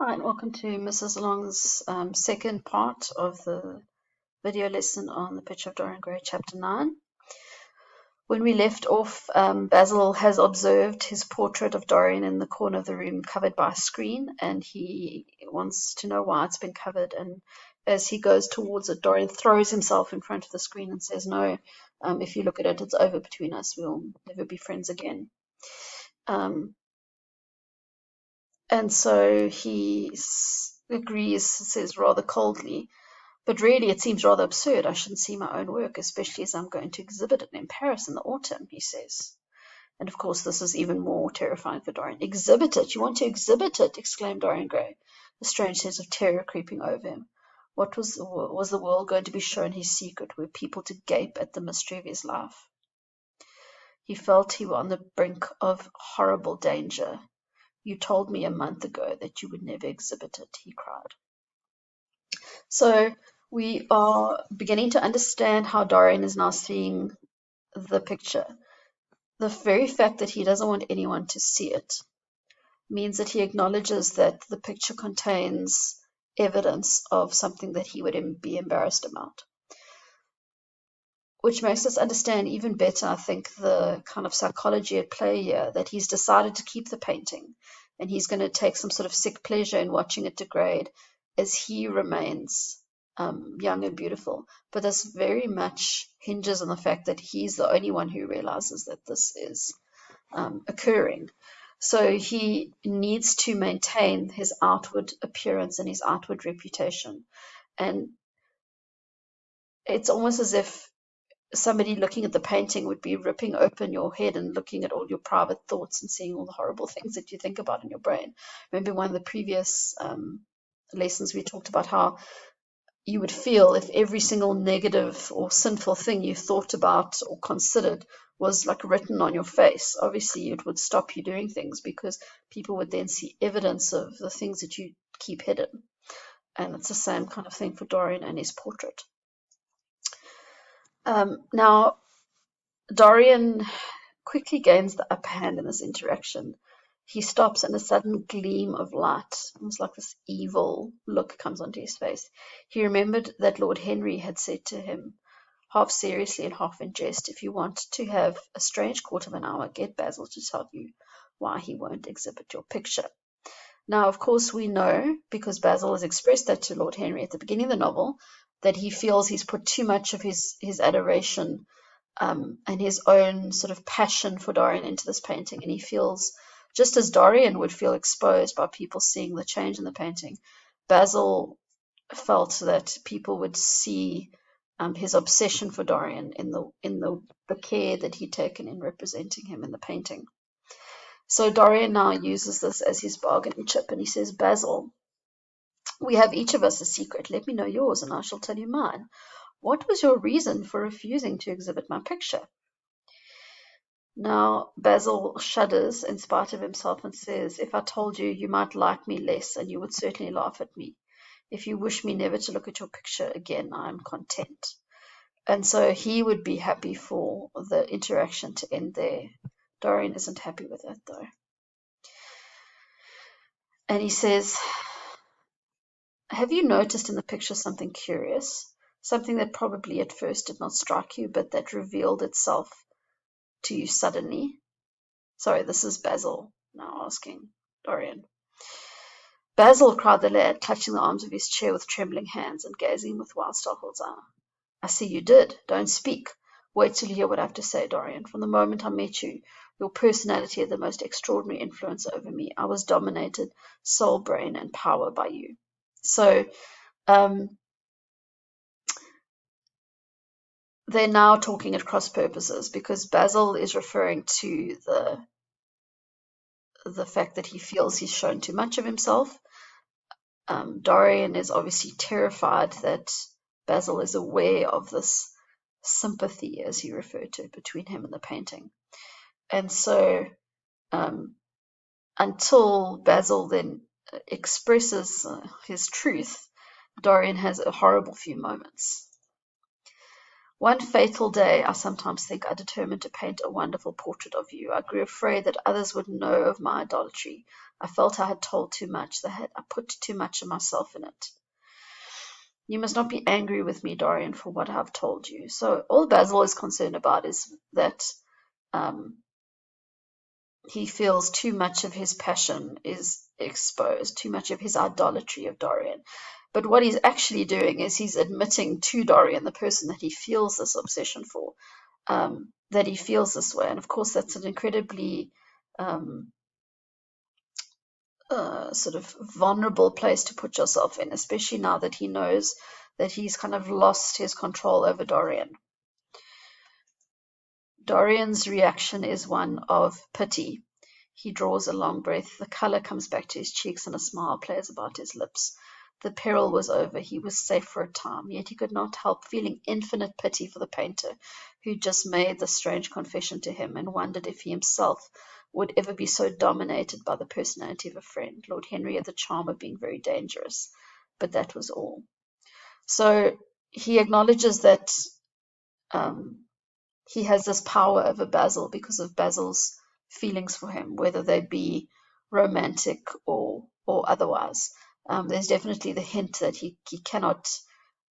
Hi, and welcome to Mrs. Long's second part of the video lesson on the Picture of Dorian Gray, Chapter 9. When we left off, Basil has observed his portrait of Dorian in the corner of the room covered by a screen, and he wants to know why it's been covered. And as he goes towards it, Dorian throws himself in front of the screen and says, "No, if you look at it, it's over between us. We'll never be friends again." And so he agrees, says rather coldly, "But really it seems rather absurd. I shouldn't see my own work, especially as I'm going to exhibit it in Paris in the autumn," he says. And of course this is even more terrifying for Dorian. "Exhibit it? You want to exhibit it?" exclaimed Dorian Gray, a strange sense of terror creeping over him. What was the world going to be shown his secret? Were people to gape at the mystery of his life? He felt he was on the brink of horrible danger. "You told me a month ago that you would never exhibit it," he cried. So we are beginning to understand how Dorian is now seeing the picture. The very fact that he doesn't want anyone to see it means that he acknowledges that the picture contains evidence of something that he would be embarrassed about. Which makes us understand even better, I think, the kind of psychology at play here, that he's decided to keep the painting and he's going to take some sort of sick pleasure in watching it degrade as he remains young and beautiful. But this very much hinges on the fact that he's the only one who realizes that this is occurring. So he needs to maintain his outward appearance and his outward reputation. And it's almost as if somebody looking at the painting would be ripping open your head and looking at all your private thoughts and seeing all the horrible things that you think about in your brain. Remember one of the previous lessons we talked about how you would feel if every single negative or sinful thing you thought about or considered was like written on your face. Obviously it would stop you doing things because people would then see evidence of the things that you keep hidden. And it's the same kind of thing for Dorian and his portrait. Now, Dorian quickly gains the upper hand in this interaction. He stops and a sudden gleam of light, almost like this evil look, comes onto his face. He remembered that Lord Henry had said to him, half seriously and half in jest, "If you want to have a strange quarter of an hour, get Basil to tell you why he won't exhibit your picture." Now, of course, we know, because Basil has expressed that to Lord Henry at the beginning of the novel, that he feels he's put too much of his adoration and his own sort of passion for Dorian into this painting. And he feels, just as Dorian would feel exposed by people seeing the change in the painting, Basil felt that people would see his obsession for Dorian in the care that he'd taken in representing him in the painting. So Dorian now uses this as his bargaining chip, and he says, "Basil, we have each of us a secret. Let me know yours, and I shall tell you mine. What was your reason for refusing to exhibit my picture?" Now Basil shudders in spite of himself and says, "If I told you, you might like me less, and you would certainly laugh at me. If you wish me never to look at your picture again, I am content." And so he would be happy for the interaction to end there. Dorian isn't happy with that, though. And he says, "Have you noticed in the picture something curious? Something that probably at first did not strike you, but that revealed itself to you suddenly?" Sorry, this is Basil now asking Dorian. "Basil," cried the lad, clutching the arms of his chair with trembling hands and gazing with wild startled eyes. "I see you did. Don't speak. Wait till you hear what I have to say, Dorian. From the moment I met you, your personality had the most extraordinary influence over me. I was dominated, soul, brain, and power by you." So they're now talking at cross purposes, because Basil is referring to the fact that he feels he's shown too much of himself. Dorian is obviously terrified that Basil is aware of this sympathy, as he referred to it, between him and the painting. And so until Basil then expresses his truth, Dorian has a horrible few moments. "One fateful day, I sometimes think, I determined to paint a wonderful portrait of you. I grew afraid that others would know of my idolatry. I felt I had told too much, that I put too much of myself in it. You must not be angry with me, Dorian, for what I've told you. So all Basil is concerned about is that he feels too much of his passion is exposed, too much of his idolatry of Dorian. But what he's actually doing is he's admitting to Dorian, the person that he feels this obsession for, that he feels this way. And of course, that's an incredibly sort of vulnerable place to put yourself in, especially now that he knows that he's kind of lost his control over Dorian. Dorian's reaction is one of pity. He draws a long breath. The color comes back to his cheeks and a smile plays about his lips. The peril was over. He was safe for a time, yet he could not help feeling infinite pity for the painter who just made this strange confession to him, and wondered if he himself would ever be so dominated by the personality of a friend. Lord Henry had the charm of being very dangerous, but that was all. So he acknowledges that he has this power over Basil because of Basil's feelings for him, whether they be romantic or otherwise. There's definitely the hint that he cannot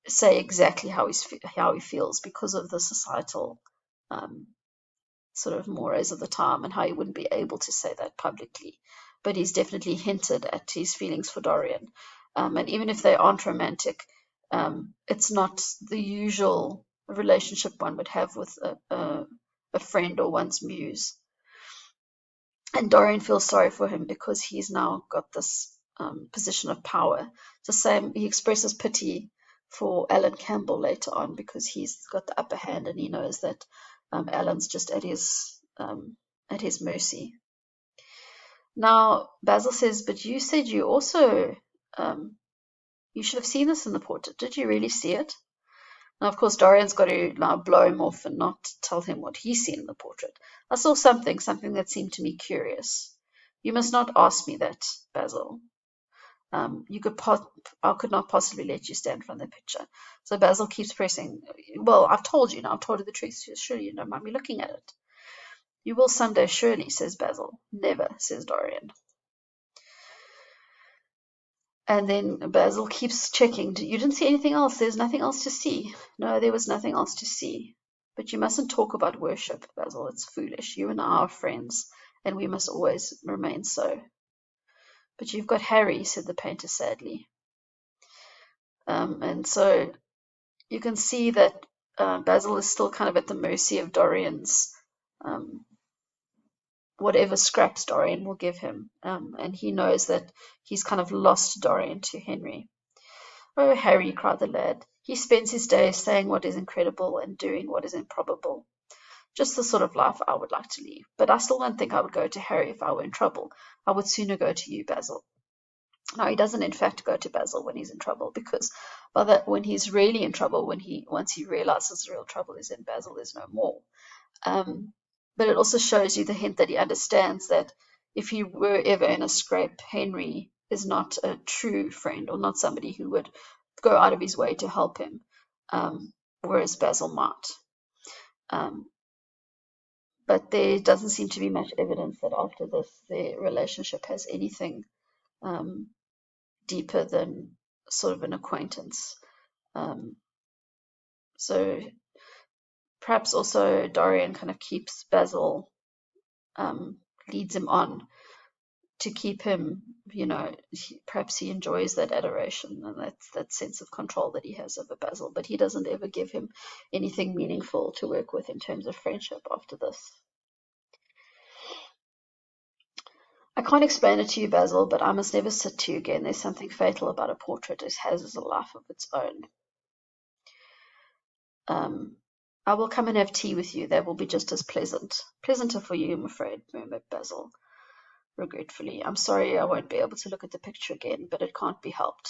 say exactly how he feels because of the societal sort of mores of the time, and how he wouldn't be able to say that publicly. But he's definitely hinted at his feelings for Dorian. And even if they aren't romantic, it's not the usual relationship one would have with a friend or one's muse. And Dorian feels sorry for him because he's now got this position of power. It's the same, he expresses pity for Alan Campbell later on because he's got the upper hand, and he knows that Alan's just at his mercy. Now Basil says, "But you said you also you should have seen this in the portrait. Did you really see it?" Now, of course, Dorian's got to now blow him off and not tell him what he's seen in the portrait. I saw something that seemed to me curious. You must not ask me that, Basil. I could not possibly let you stand from the picture. So Basil keeps pressing. Well, I've told you now. I've told you the truth. Surely you don't mind me looking at it. You will someday, surely, says Basil. Never, says Dorian. And then Basil keeps checking. You didn't see anything else? There's nothing else to see. No, there was nothing else to see. But you mustn't talk about worship, Basil. It's foolish. You and I are friends, and we must always remain so. But you've got Harry, said the painter sadly. And so you can see that Basil is still kind of at the mercy of Dorian's whatever scraps Dorian will give him. And he knows that he's kind of lost Dorian to Henry. "Oh, Harry," cried the lad, "he spends his days saying what is incredible and doing what is improbable. Just the sort of life I would like to lead. But I still don't think I would go to Harry if I were in trouble. I would sooner go to you, Basil." No, he doesn't in fact go to Basil when he's in trouble, because when he's really in trouble, once he realizes the real trouble is in, Basil is no more. But it also shows you the hint that he understands that if he were ever in a scrape, Henry is not a true friend, or not somebody who would go out of his way to help him, whereas Basil might. But there doesn't seem to be much evidence that after this their relationship has anything deeper than sort of an acquaintance. So perhaps also Dorian kind of keeps Basil, leads him on to keep him, perhaps he enjoys that adoration and that sense of control that he has over Basil, but he doesn't ever give him anything meaningful to work with in terms of friendship after this. "I can't explain it to you, Basil, but I must never sit to you again. There's something fatal about a portrait. It has a life of its own. I will come and have tea with you. That will be just as pleasant. Pleasanter for you, I'm afraid," murmured Basil regretfully. "I'm sorry I won't be able to look at the picture again, but it can't be helped."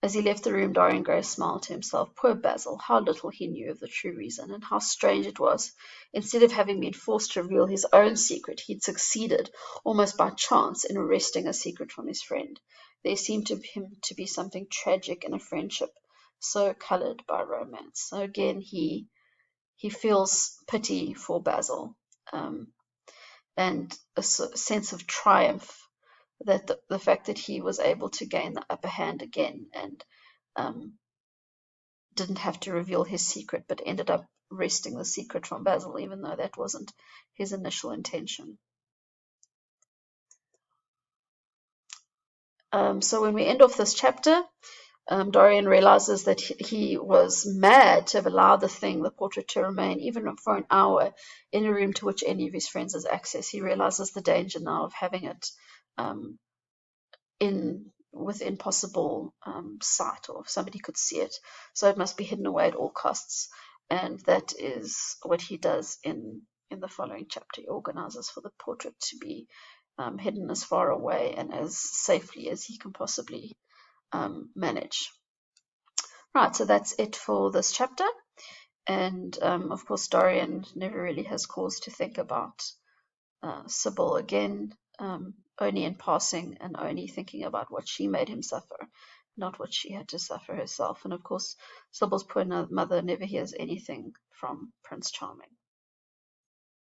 As he left the room, Dorian Gray smiled to himself. Poor Basil, how little he knew of the true reason, and how strange it was. Instead of having been forced to reveal his own secret, he'd succeeded, almost by chance, in wresting a secret from his friend. There seemed to him to be something tragic in a friendship so coloured by romance. So again, he feels pity for Basil. and a sense of triumph, that the fact that he was able to gain the upper hand again, and didn't have to reveal his secret, but ended up wresting the secret from Basil, even though that wasn't his initial intention. So when we end off this chapter, Dorian realizes that he was mad to have allowed the portrait, to remain even for an hour in a room to which any of his friends has access. He realizes the danger now of having it within possible sight, or if somebody could see it. So it must be hidden away at all costs. And that is what he does in the following chapter. He organizes for the portrait to be hidden as far away and as safely as he can possibly manage. Right, so that's it for this chapter. And of course, Dorian never really has cause to think about Sybil again, only in passing, and only thinking about what she made him suffer, not what she had to suffer herself. And of course, Sybil's poor mother never hears anything from Prince Charming.